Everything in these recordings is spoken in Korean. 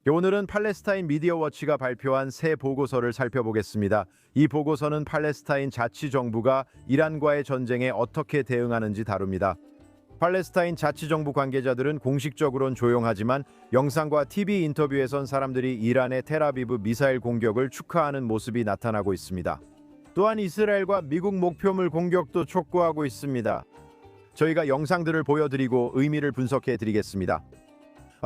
오늘은 팔레스타인 미디어 워치가 발표한 새 보고서를 살펴보겠습니다. 이 보고서는 팔레스타인 자치정부가 이란과의 전쟁에 어떻게 대응하는지 다룹니다. 팔레스타인 자치정부 관계자들은 공식적으로는 조용하지만 영상과 TV 인터뷰에선 사람들이 이란의 텔아비브 미사일 공격을 축하하는 모습이 나타나고 있습니다. 또한 이스라엘과 미국 목표물 공격도 촉구하고 있습니다. 저희가 영상들을 보여드리고 의미를 분석해 드리겠습니다.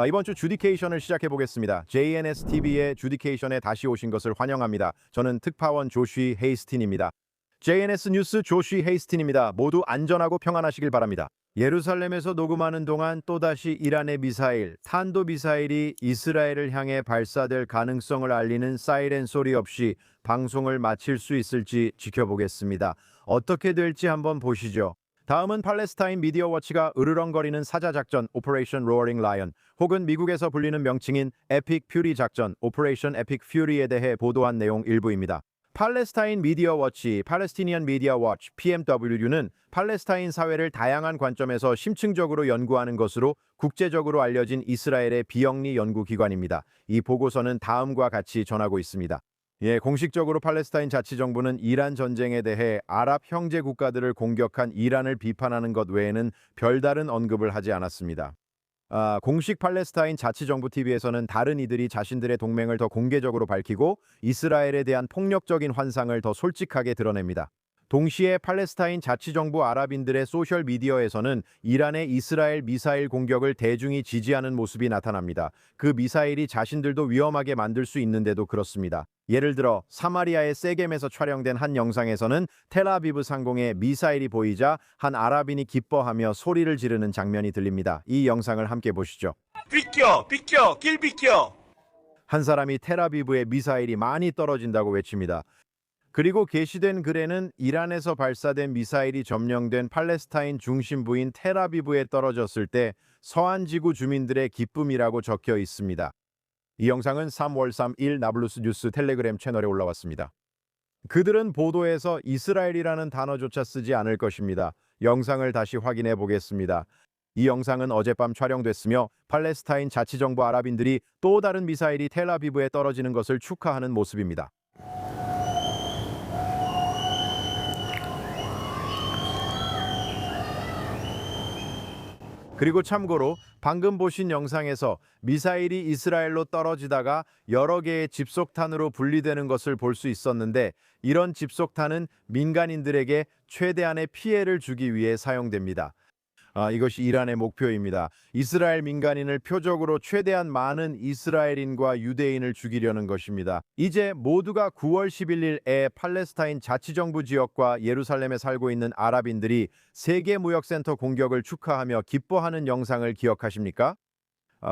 이번 주 주디케이션을 시작해 보겠습니다. JNS-TV의 주디케이션에 다시 오신 것을 환영합니다. 저는 특파원 조쉬 헤이스틴입니다. JNS 뉴스 조쉬 헤이스틴입니다. 모두 안전하고 평안하시길 바랍니다. 예루살렘에서 녹음하는 동안 또다시 이란의 미사일, 탄도미사일이 이스라엘을 향해 발사될 가능성을 알리는 사이렌 소리 없이 방송을 마칠 수 있을지 지켜보겠습니다. 어떻게 될지 한번 보시죠. 다음은 팔레스타인 미디어 워치가 으르렁거리는 사자작전 오퍼레이션 로어링 라이언 혹은 미국에서 불리는 명칭인 에픽 퓨리 작전 오퍼레이션 에픽 퓨리에 대해 보도한 내용 일부입니다. 팔레스타인 미디어 워치, 팔레스티니언 미디어 워치, PMW는 팔레스타인 사회를 다양한 관점에서 심층적으로 연구하는 것으로 국제적으로 알려진 이스라엘의 비영리 연구기관입니다. 이 보고서는 다음과 같이 전하고 있습니다. 공식적으로 팔레스타인 자치정부는 이란 전쟁에 대해 아랍 형제 국가들을 공격한 이란을 비판하는 것 외에는 별다른 언급을 하지 않았습니다. 공식 팔레스타인 자치정부 TV에서는 다른 이들이 자신들의 동맹을 더 공개적으로 밝히고 이스라엘에 대한 폭력적인 환상을 더 솔직하게 드러냅니다. 동시에 팔레스타인 자치정부 아랍인들의 소셜미디어에서는 이란의 이스라엘 미사일 공격을 대중이 지지하는 모습이 나타납니다. 그 미사일이 자신들도 위험하게 만들 수 있는데도 그렇습니다. 예를 들어 사마리아의 세겜에서 촬영된 한 영상에서는 텔아비브 상공에 미사일이 보이자 한 아랍인이 기뻐하며 소리를 지르는 장면이 들립니다. 이 영상을 함께 보시죠. 비켜! 비켜! 길 비켜! 한 사람이 텔아비브에 미사일이 많이 떨어진다고 외칩니다. 그리고 게시된 글에는 이란에서 발사된 미사일이 점령된 팔레스타인 중심부인 텔아비브에 떨어졌을 때 서한 지구 주민들의 기쁨이라고 적혀 있습니다. 이 영상은 3월 3일 나블루스 뉴스 텔레그램 채널에 올라왔습니다. 그들은 보도에서 이스라엘이라는 단어조차 쓰지 않을 것입니다. 영상을 다시 확인해 보겠습니다. 이 영상은 어젯밤 촬영됐으며 팔레스타인 자치정부 아랍인들이 또 다른 미사일이 텔아비브에 떨어지는 것을 축하하는 모습입니다. 그리고 참고로 방금 보신 영상에서 미사일이 이스라엘로 떨어지다가 여러 개의 집속탄으로 분리되는 것을 볼 수 있었는데 이런 집속탄은 민간인들에게 최대한의 피해를 주기 위해 사용됩니다. 이것이 이란의 목표입니다. 이스라엘 민간인을 표적으로 최대한 많은 이스라엘인과 유대인을 죽이려는 것입니다. 이제 모두가 9월 11일에 팔레스타인 자치정부 지역과 예루살렘에 살고 있는 아랍인들이 세계무역센터 공격을 축하하며 기뻐하는 영상을 기억하십니까?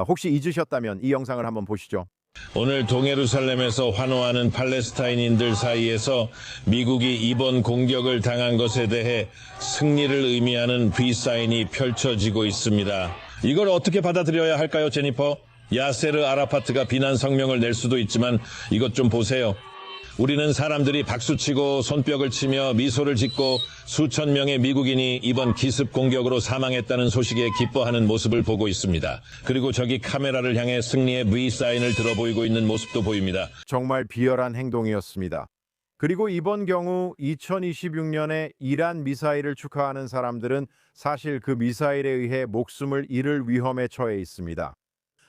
혹시 잊으셨다면 이 영상을 한번 보시죠. 오늘 동예루살렘에서 환호하는 팔레스타인인들 사이에서 미국이 이번 공격을 당한 것에 대해 승리를 의미하는 비사인이 펼쳐지고 있습니다. 이걸 어떻게 받아들여야 할까요, 제니퍼? 야세르 아라파트가 비난 성명을 낼 수도 있지만 이것 좀 보세요. 우리는 사람들이 박수치고 손뼉을 치며 미소를 짓고 수천 명의 미국인이 이번 기습 공격으로 사망했다는 소식에 기뻐하는 모습을 보고 있습니다. 그리고 저기 카메라를 향해 승리의 V사인을 들어 보이고 있는 모습도 보입니다. 정말 비열한 행동이었습니다. 그리고 이번 경우 2026년에 이란 미사일을 축하하는 사람들은 사실 그 미사일에 의해 목숨을 잃을 위험에 처해 있습니다.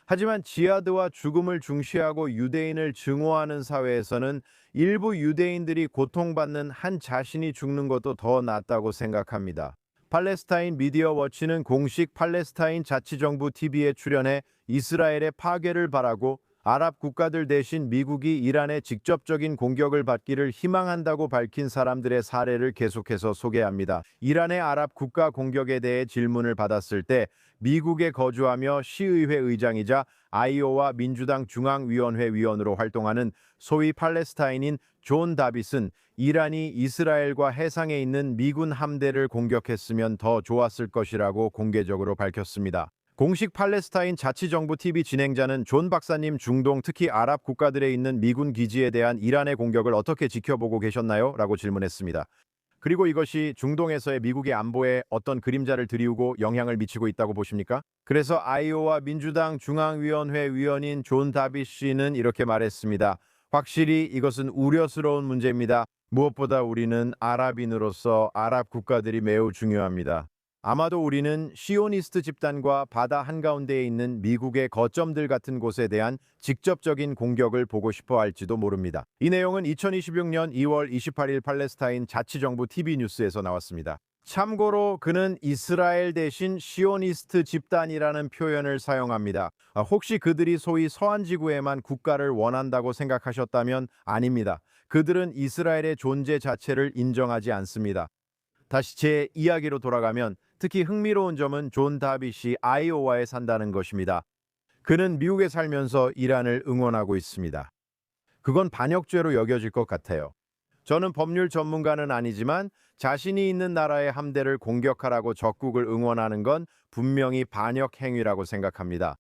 하지만 지하드와 죽음을 중시하고 유대인을 증오하는 사회에서는 일부 유대인들이 고통받는 한 자신이 죽는 것도 더 낫다고 생각합니다. 팔레스타인 미디어 워치는 공식 팔레스타인 자치정부 TV에 출연해 이스라엘의 파괴를 바라고 아랍 국가들 대신 미국이 이란의 직접적인 공격을 받기를 희망한다고 밝힌 사람들의 사례를 계속해서 소개합니다. 이란의 아랍 국가 공격에 대해 질문을 받았을 때 미국에 거주하며 시의회 의장이자 아이오와 민주당 중앙위원회 위원으로 활동하는 소위 팔레스타인인 존 다빗은 이란이 이스라엘과 해상에 있는 미군 함대를 공격했으면 더 좋았을 것이라고 공개적으로 밝혔습니다. 공식 팔레스타인 자치정부 TV 진행자는 존 박사님, 중동 특히 아랍 국가들에 있는 미군 기지에 대한 이란의 공격을 어떻게 지켜보고 계셨나요? 라고 질문했습니다. 그리고 이것이 중동에서의 미국의 안보에 어떤 그림자를 드리우고 영향을 미치고 있다고 보십니까? 그래서 아이오와 민주당 중앙위원회 위원인 존 다비시는 이렇게 말했습니다. 확실히 이것은 우려스러운 문제입니다. 무엇보다 우리는 아랍인으로서 아랍 국가들이 매우 중요합니다. 아마도 우리는 시오니스트 집단과 바다 한가운데에 있는 미국의 거점들 같은 곳에 대한 직접적인 공격을 보고 싶어 할지도 모릅니다. 이 내용은 2026년 2월 28일 팔레스타인 자치정부 TV 뉴스에서 나왔습니다. 참고로 그는 이스라엘 대신 시오니스트 집단이라는 표현을 사용합니다. 혹시 그들이 소위 서한 지구에만 국가를 원한다고 생각하셨다면 아닙니다. 그들은 이스라엘의 존재 자체를 인정하지 않습니다. 다시 제 이야기로 돌아가면 특히 흥미로운 점은 존 다빗이 아이오와에 산다는 것입니다. 그는 미국에 살면서 이란을 응원하고 있습니다. 그건 반역죄로 여겨질 것 같아요. 저는 법률 전문가는 아니지만 자신이 있는 나라의 함대를 공격하라고 적국을 응원하는 건 분명히 반역 행위라고 생각합니다.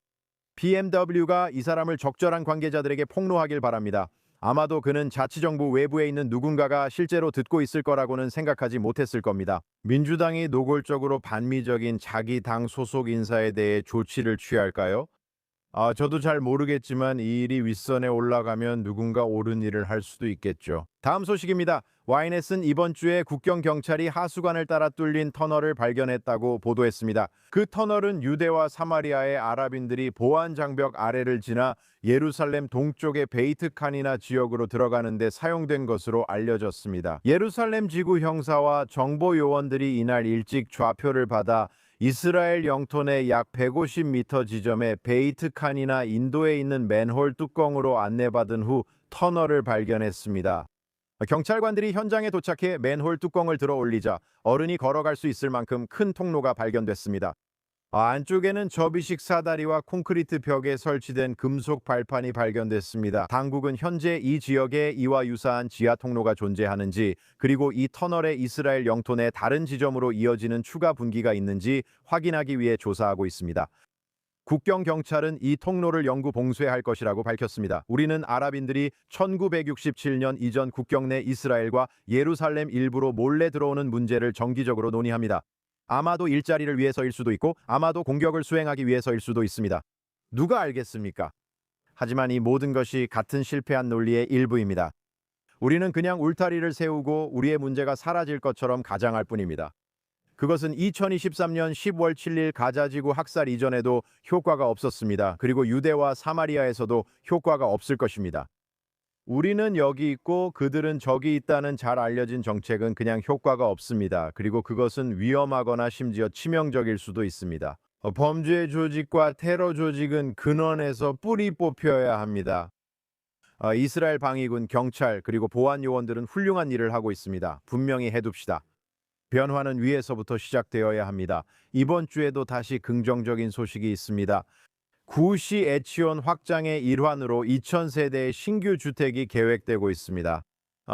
BMW가 이 사람을 적절한 관계자들에게 폭로하길 바랍니다. 아마도 그는 자치정부 외부에 있는 누군가가 실제로 듣고 있을 거라고는 생각하지 못했을 겁니다. 민주당이 노골적으로 반미적인 자기 당 소속 인사에 대해 조치를 취할까요? 저도 잘 모르겠지만 이 일이 윗선에 올라가면 누군가 옳은 일을 할 수도 있겠죠. 다음 소식입니다. YNS는 이번 주에 국경 경찰이 하수관을 따라 뚫린 터널을 발견했다고 보도했습니다. 그 터널은 유대와 사마리아의 아랍인들이 보안 장벽 아래를 지나 예루살렘 동쪽의 베이트 칸이나 지역으로 들어가는 데 사용된 것으로 알려졌습니다. 예루살렘 지구 형사와 정보 요원들이 이날 일찍 좌표를 받아 이스라엘 영토 내 약 150m 지점에 베이트 칸이나 인도에 있는 맨홀 뚜껑으로 안내받은 후 터널을 발견했습니다. 경찰관들이 현장에 도착해 맨홀 뚜껑을 들어 올리자 어른이 걸어갈 수 있을 만큼 큰 통로가 발견됐습니다. 안쪽에는 접이식 사다리와 콘크리트 벽에 설치된 금속 발판이 발견됐습니다. 당국은 현재 이 지역에 이와 유사한 지하 통로가 존재하는지, 그리고 이 터널의 이스라엘 영토 내 다른 지점으로 이어지는 추가 분기가 있는지 확인하기 위해 조사하고 있습니다. 국경 경찰은 이 통로를 영구 봉쇄할 것이라고 밝혔습니다. 우리는 아랍인들이 1967년 이전 국경 내 이스라엘과 예루살렘 일부로 몰래 들어오는 문제를 정기적으로 논의합니다. 아마도 일자리를 위해서일 수도 있고 아마도 공격을 수행하기 위해서일 수도 있습니다. 누가 알겠습니까? 하지만 이 모든 것이 같은 실패한 논리의 일부입니다. 우리는 그냥 울타리를 세우고 우리의 문제가 사라질 것처럼 가장할 뿐입니다. 그것은 2023년 10월 7일 가자지구 학살 이전에도 효과가 없었습니다. 그리고 유대와 사마리아에서도 효과가 없을 것입니다. 우리는 여기 있고 그들은 저기 있다는 잘 알려진 정책은 그냥 효과가 없습니다. 그리고 그것은 위험하거나 심지어 치명적일 수도 있습니다. 범죄 조직과 테러 조직은 근원에서 뿌리 뽑혀야 합니다. 이스라엘 방위군, 경찰, 그리고 보안 요원들은 훌륭한 일을 하고 있습니다. 분명히 해둡시다. 변화는 위에서부터 시작되어야 합니다. 이번 주에도 다시 긍정적인 소식이 있습니다. 구시 에치온 확장의 일환으로 2,000세대의 신규 주택이 계획되고 있습니다.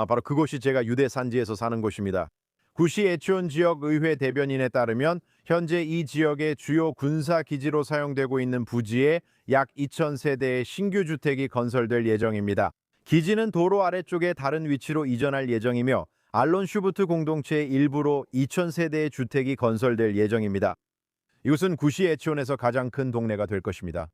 바로 그곳이 제가 유대 산지에서 사는 곳입니다. 구시 에치온 지역 의회 대변인에 따르면 현재 이 지역의 주요 군사 기지로 사용되고 있는 부지에 약 2,000세대의 신규 주택이 건설될 예정입니다. 기지는 도로 아래쪽에 다른 위치로 이전할 예정이며 알론 슈부트 공동체의 일부로 2,000세대의 주택이 건설될 예정입니다. 이곳은 구시 에치온에서 가장 큰 동네가 될 것입니다.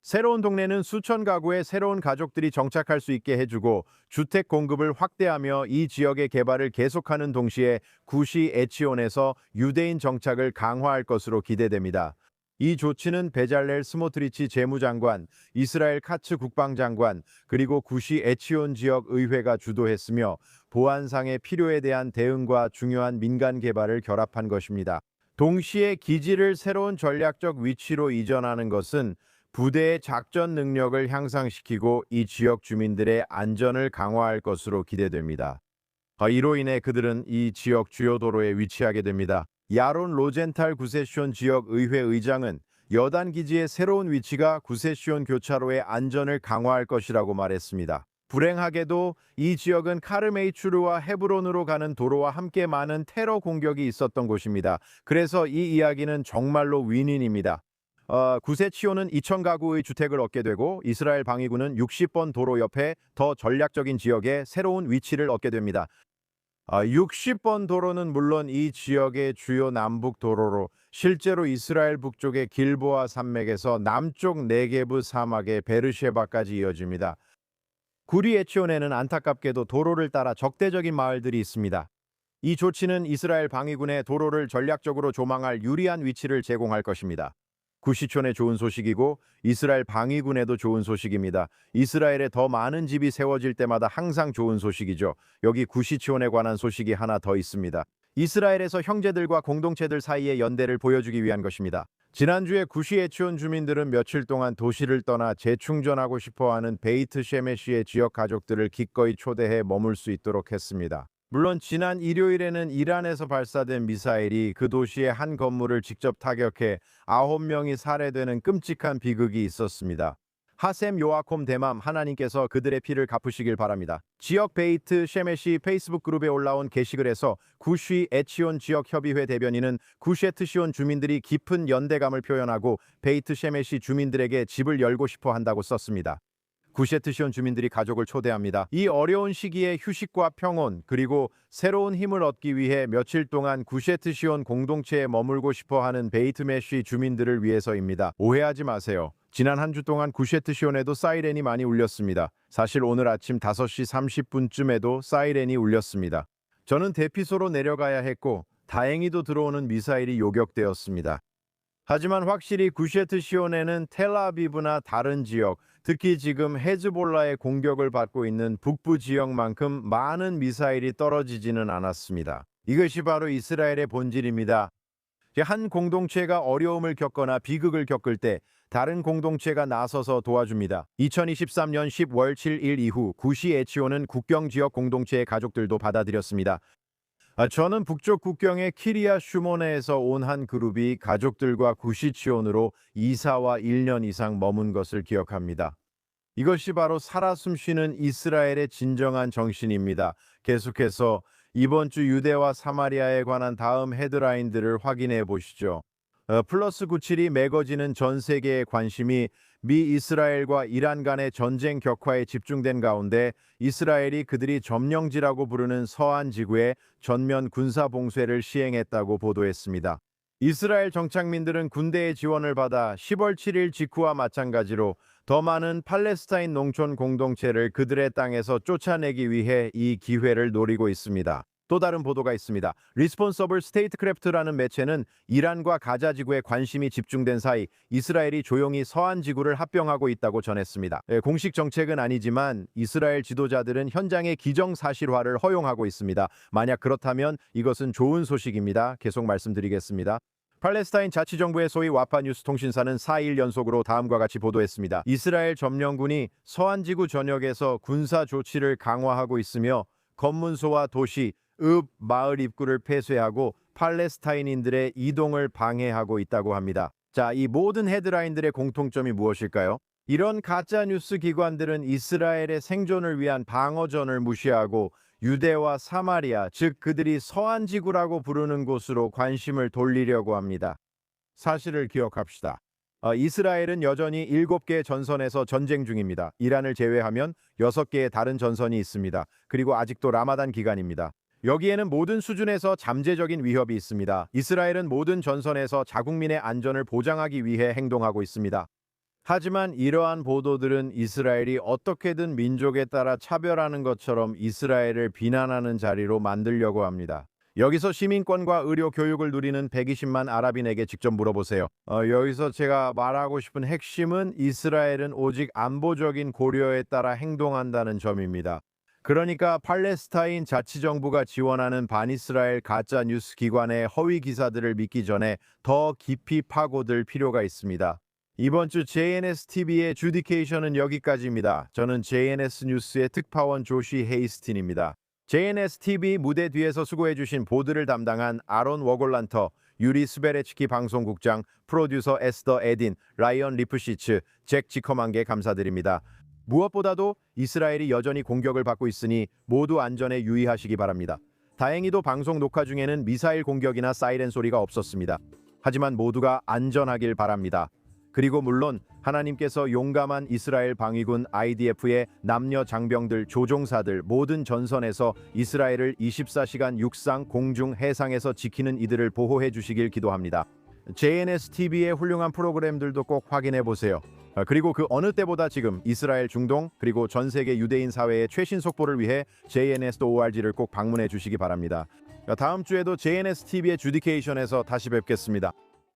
새로운 동네는 수천 가구의 새로운 가족들이 정착할 수 있게 해주고 주택 공급을 확대하며 이 지역의 개발을 계속하는 동시에 구시 에치온에서 유대인 정착을 강화할 것으로 기대됩니다. 이 조치는 베잘렐 스모트리치 재무장관, 이스라엘 카츠 국방장관, 그리고 구시 에치온 지역 의회가 주도했으며 보안상의 필요에 대한 대응과 중요한 민간 개발을 결합한 것입니다. 동시에 기지를 새로운 전략적 위치로 이전하는 것은 부대의 작전 능력을 향상시키고 이 지역 주민들의 안전을 강화할 것으로 기대됩니다. 이로 인해 그들은 이 지역 주요 도로에 위치하게 됩니다. 야론 로젠탈 구세시온 지역 의회 의장은 여단 기지의 새로운 위치가 구세시온 교차로의 안전을 강화할 것이라고 말했습니다. 불행하게도 이 지역은 카르메이추르와 헤브론으로 가는 도로와 함께 많은 테러 공격이 있었던 곳입니다. 그래서 이 이야기는 정말로 윈윈입니다. 구세치온은 2,000가구의 주택을 얻게 되고 이스라엘 방위군은 60번 도로 옆에 더 전략적인 지역에 새로운 위치를 얻게 됩니다. 60번 도로는 물론 이 지역의 주요 남북 도로로 실제로 이스라엘 북쪽의 길보아 산맥에서 남쪽 네게브 사막의 베르셰바까지 이어집니다. 구리 에치온에는 안타깝게도 도로를 따라 적대적인 마을들이 있습니다. 이 조치는 이스라엘 방위군의 도로를 전략적으로 조망할 유리한 위치를 제공할 것입니다. 구시촌에 좋은 소식이고 이스라엘 방위군에도 좋은 소식입니다. 이스라엘에 더 많은 집이 세워질 때마다 항상 좋은 소식이죠. 여기 구시촌에 관한 소식이 하나 더 있습니다. 이스라엘에서 형제들과 공동체들 사이의 연대를 보여주기 위한 것입니다. 지난주에 구시 에치온 주민들은 며칠 동안 도시를 떠나 재충전하고 싶어하는 베이트 셰메시의 지역 가족들을 기꺼이 초대해 머물 수 있도록 했습니다. 물론 지난 일요일에는 이란에서 발사된 미사일이 그 도시의 한 건물을 직접 타격해 9명이 살해되는 끔찍한 비극이 있었습니다. 하셈 요아콤 대맘 하나님께서 그들의 피를 갚으시길 바랍니다. 지역 베이트 셰메시 페이스북 그룹에 올라온 게시글에서 구시 에치온 지역 협의회 대변인은 구셰트 시온 주민들이 깊은 연대감을 표현하고 베이트 셰메시 주민들에게 집을 열고 싶어 한다고 썼습니다. 구셰트 시온 주민들이 가족을 초대합니다. 이 어려운 시기에 휴식과 평온 그리고 새로운 힘을 얻기 위해 며칠 동안 구셰트 시온 공동체에 머물고 싶어하는 베이트 메쉬 주민들을 위해서입니다. 오해하지 마세요. 지난 한 주 동안 구셰트 시온에도 사이렌이 많이 울렸습니다. 사실 오늘 아침 5시 30분쯤에도 사이렌이 울렸습니다. 저는 대피소로 내려가야 했고 다행히도 들어오는 미사일이 요격되었습니다. 하지만 확실히 구셰트 시온에는 텔아비브나 다른 지역, 특히 지금 헤즈볼라의 공격을 받고 있는 북부 지역만큼 많은 미사일이 떨어지지는 않았습니다. 이것이 바로 이스라엘의 본질입니다. 한 공동체가 어려움을 겪거나 비극을 겪을 때 다른 공동체가 나서서 도와줍니다. 2023년 10월 7일 이후 구시 에치온은 국경 지역 공동체의 가족들도 받아들였습니다. 저는 북쪽 국경의 키리아 슈모네에서 온 한 그룹이 가족들과 구시치온으로 이사와 1년 이상 머문 것을 기억합니다. 이것이 바로 살아 숨쉬는 이스라엘의 진정한 정신입니다. 계속해서 이번 주 유대와 사마리아에 관한 다음 헤드라인들을 확인해 보시죠. 플러스 97이 매거진은 전 세계의 관심이 미 이스라엘과 이란 간의 전쟁 격화에 집중된 가운데 이스라엘이 그들이 점령지라고 부르는 서한 지구에 전면 군사 봉쇄를 시행했다고 보도했습니다. 이스라엘 정착민들은 군대의 지원을 받아 10월 7일 직후와 마찬가지로 더 많은 팔레스타인 농촌 공동체를 그들의 땅에서 쫓아내기 위해 이 기회를 노리고 있습니다. 또 다른 보도가 있습니다. 리스폰서블 스테이트크래프트라는 매체는 이란과 가자 지구에 관심이 집중된 사이 이스라엘이 조용히 서한 지구를 합병하고 있다고 전했습니다. 공식 정책은 아니지만 이스라엘 지도자들은 현장의 기정사실화를 허용하고 있습니다. 만약 그렇다면 이것은 좋은 소식입니다. 계속 말씀드리겠습니다. 팔레스타인 자치정부의 소위 와파 뉴스 통신사는 4일 연속으로 다음과 같이 보도했습니다. 이스라엘 점령군이 서한 지구 전역에서 군사 조치를 강화하고 있으며 검문소와 도시, 마을 입구를 폐쇄하고 팔레스타인인들의 이동을 방해하고 있다고 합니다. 자, 이 모든 헤드라인들의 공통점이 무엇일까요? 이런 가짜뉴스 기관들은 이스라엘의 생존을 위한 방어전을 무시하고 유대와 사마리아, 즉 그들이 서한 지구라고 부르는 곳으로 관심을 돌리려고 합니다. 사실을 기억합시다. 이스라엘은 여전히 7개의 전선에서 전쟁 중입니다. 이란을 제외하면 6개의 다른 전선이 있습니다. 그리고 아직도 라마단 기간입니다. 여기에는 모든 수준에서 잠재적인 위협이 있습니다. 이스라엘은 모든 전선에서 자국민의 안전을 보장하기 위해 행동하고 있습니다. 하지만 이러한 보도들은 이스라엘이 어떻게든 민족에 따라 차별하는 것처럼 이스라엘을 비난하는 자리로 만들려고 합니다. 여기서 시민권과 의료 교육을 누리는 120만 아랍인에게 직접 물어보세요. 여기서 제가 말하고 싶은 핵심은 이스라엘은 오직 안보적인 고려에 따라 행동한다는 점입니다. 그러니까 팔레스타인 자치정부가 지원하는 반이스라엘 가짜 뉴스 기관의 허위 기사들을 믿기 전에 더 깊이 파고들 필요가 있습니다. 이번 주 JNS-TV의 주디케이션은 여기까지입니다. 저는 JNS 뉴스의 특파원 조시 헤이스틴입니다. JNS-TV 무대 뒤에서 수고해주신 보드를 담당한 아론 워골란터, 유리 스베레츠키 방송국장, 프로듀서 에스더 에딘, 라이언 리프시츠, 잭 지커만게 감사드립니다. 무엇보다도 이스라엘이 여전히 공격을 받고 있으니 모두 안전에 유의하시기 바랍니다. 다행히도 방송 녹화 중에는 미사일 공격이나 사이렌 소리가 없었습니다. 하지만 모두가 안전하길 바랍니다. 그리고 물론 하나님께서 용감한 이스라엘 방위군 IDF의 남녀 장병들, 조종사들 모든 전선에서 이스라엘을 24시간 육상, 공중, 해상에서 지키는 이들을 보호해 주시길 기도합니다. JNS TV의 훌륭한 프로그램들도 꼭 확인해 보세요. 그리고 그 어느 때보다 지금 이스라엘, 중동 그리고 전 세계 유대인 사회의 최신 속보를 위해 JNS.org를 꼭 방문해 주시기 바랍니다. 다음 주에도 JNS TV의 주디케이션에서 다시 뵙겠습니다.